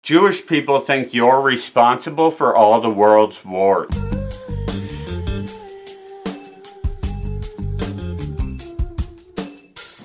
Jewish people think you're responsible for all the world's wars.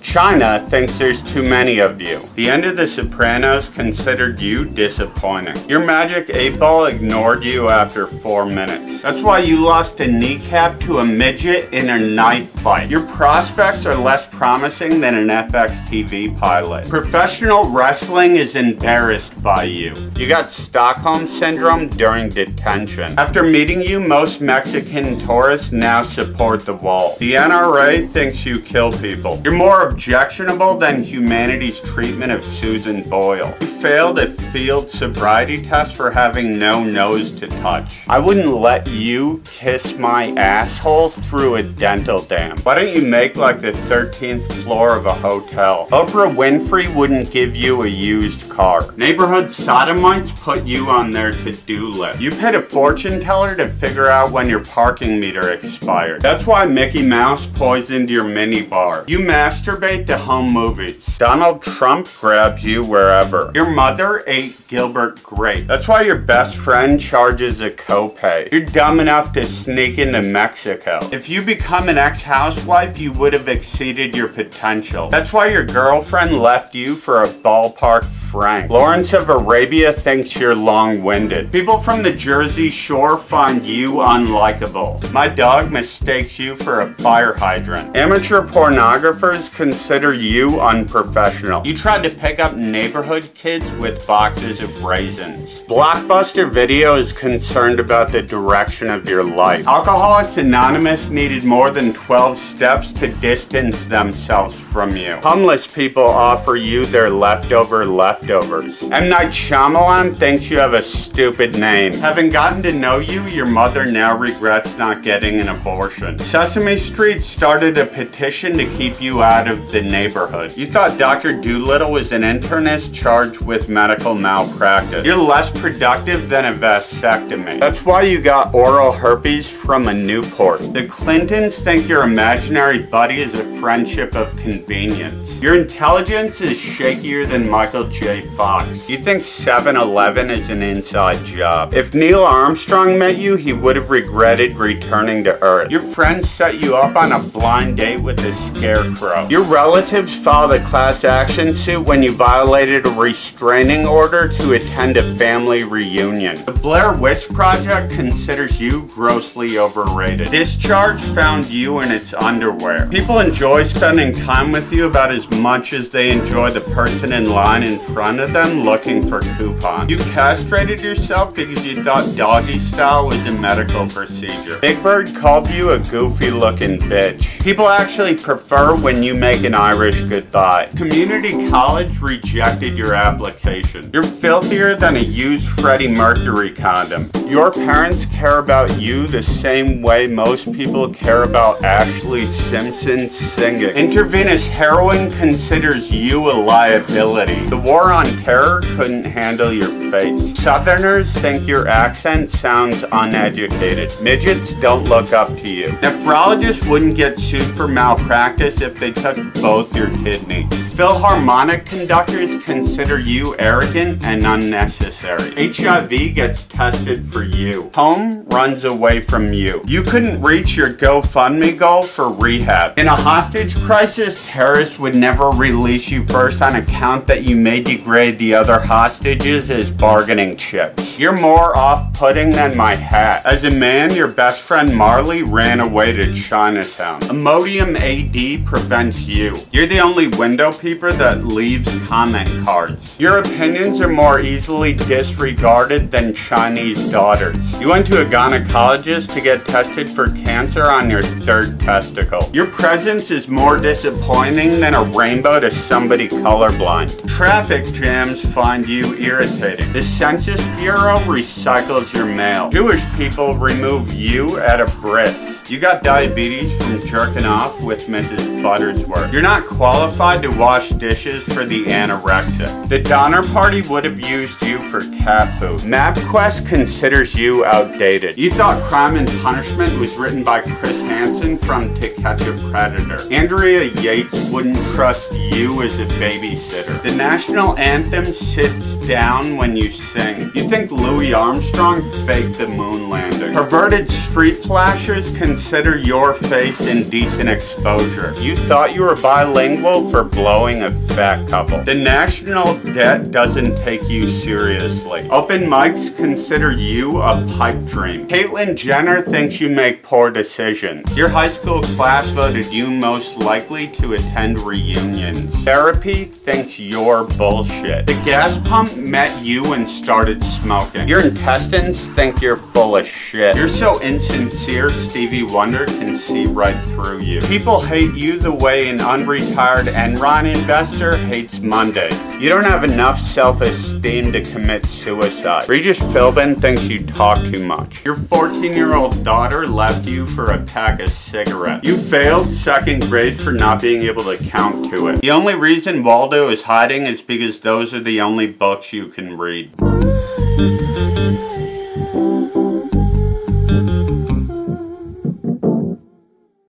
China thinks there's too many of you. The end of The Sopranos considered you disappointing. Your magic 8-ball ignored you after 4 minutes. That's why you lost a kneecap to a midget in a knife fight. Your prospects are less promising than an FX TV pilot. Professional wrestling is embarrassed by you. You got Stockholm Syndrome during detention. After meeting you, most Mexican tourists now support the wall. The NRA thinks you kill people. You're more objectionable than humanity's treatment of Susan Boyle. You failed a field sobriety test for having no nose to touch. I wouldn't let you kiss my asshole through a dental dam. Why don't you make like the 13th floor of a hotel? Oprah Winfrey wouldn't give you a used car. Neighborhood sodomites put you on their to-do list. You paid a fortune teller to figure out when your parking meter expired. That's why Mickey Mouse poisoned your minibar. You masturbate to home movies. Donald Trump grabs you wherever. Your mother ate Gilbert Grape. That's why your best friend charges a copay. You're dumb enough to sneak into Mexico. If you become an ex-housewife, you would have exceeded your potential. That's why your girlfriend left you for a ballpark Frank. Lawrence of Arabia thinks you're long-winded. People from the Jersey Shore find you unlikable. My dog mistakes you for a fire hydrant. Amateur pornographers consider you unprofessional. You tried to pick up neighborhood kids with boxes of raisins. Blockbuster Video is concerned about the direction of your life. Alcoholics Anonymous needed more than 12 steps to distance themselves from you. Homeless people offer you their leftovers. M. Night Shyamalan thinks you have a stupid name. Having gotten to know you, your mother now regrets not getting an abortion. Sesame Street started a petition to keep you out of the neighborhood. You thought Dr. Dolittle was an internist charged with medical malpractice. You're less productive than a vasectomy. That's why you got oral herpes from a Newport. The Clintons think your imaginary buddy is a friendship of convenience. Your intelligence is shakier than Michael J. Fox. You think 7-Eleven is an inside job. If Neil Armstrong met you, he would have regretted returning to Earth. Your friends set you up on a blind date with a scarecrow. Your relatives filed a class action suit when you violated a restraining order to attend a family reunion. The Blair Witch Project considers you grossly overrated. Discharge found you in its underwear. People enjoy spending time with you about as much as they enjoy the person in line in front of them looking for coupons. You castrated yourself because you thought doggy style was a medical procedure. Big Bird called you a goofy looking bitch. People actually prefer when you make an Irish goodbye. Community college rejected your application. You're filthier than a used Freddie Mercury condom. Your parents care about you the same way most people care about Ashley Simpson singing. Intravenous heroin considers you a liability. The war on terror couldn't handle your face. Southerners think your accent sounds uneducated. Midgets don't look up to you. Nephrologists wouldn't get sued for malpractice if they took both your kidneys. Philharmonic conductors consider you arrogant and unnecessary. HIV gets tested for you. Home runs away from you. You couldn't reach your GoFundMe goal for rehab. In a hostage crisis, terrorists would never release you first on account that you may degrade the other hostages as bargaining chips. You're more off-putting than my hat. As a man, your best friend Marley ran away to Chinatown. Imodium AD prevents you. You're the only window peeper that leaves comment cards. Your opinions are more easily disregarded than Chinese daughters. You went to a gynecologist to get tested for cancer on your 3rd testicle. Your presence is more disappointing than a rainbow to somebody colorblind. Traffic jams find you irritating. The Census Bureau recycles your mail. Jewish people remove you at a bris. You got diabetes from jerking off with Mrs. Buttersworth. You're not qualified to wash dishes for the anorexic. The Donner Party would have used you for cat food. MapQuest considers you outdated. You thought Crime and Punishment was written by Chris Hansen from To Catch a Predator. Andrea Yates wouldn't trust you as a babysitter. The national anthem sits down when you sing. You think Louis Armstrong faked the moon landing. Perverted street flashers consider your face indecent exposure. You thought you were bilingual for blowing a fat couple. The national debt doesn't take you seriously. Open mics consider you a pipe dream. Caitlyn Jenner thinks you make poor decisions. Your high school class voted you most likely to attend reunions. Therapy thinks you're bullshit. The gas pump met you and started smoking. Your intestines think you're full of shit. You're so insincere, Stevie Wonder can see right through you. People hate you the way an unretired Enron investor hates Mondays. You don't have enough self-esteem to commit suicide. Regis Philbin thinks you talk too much. Your 14-year-old daughter left you for a pack of cigarettes. You failed 2nd grade for not being able to count to it. The only reason Waldo is hiding is because those are the only books you can read.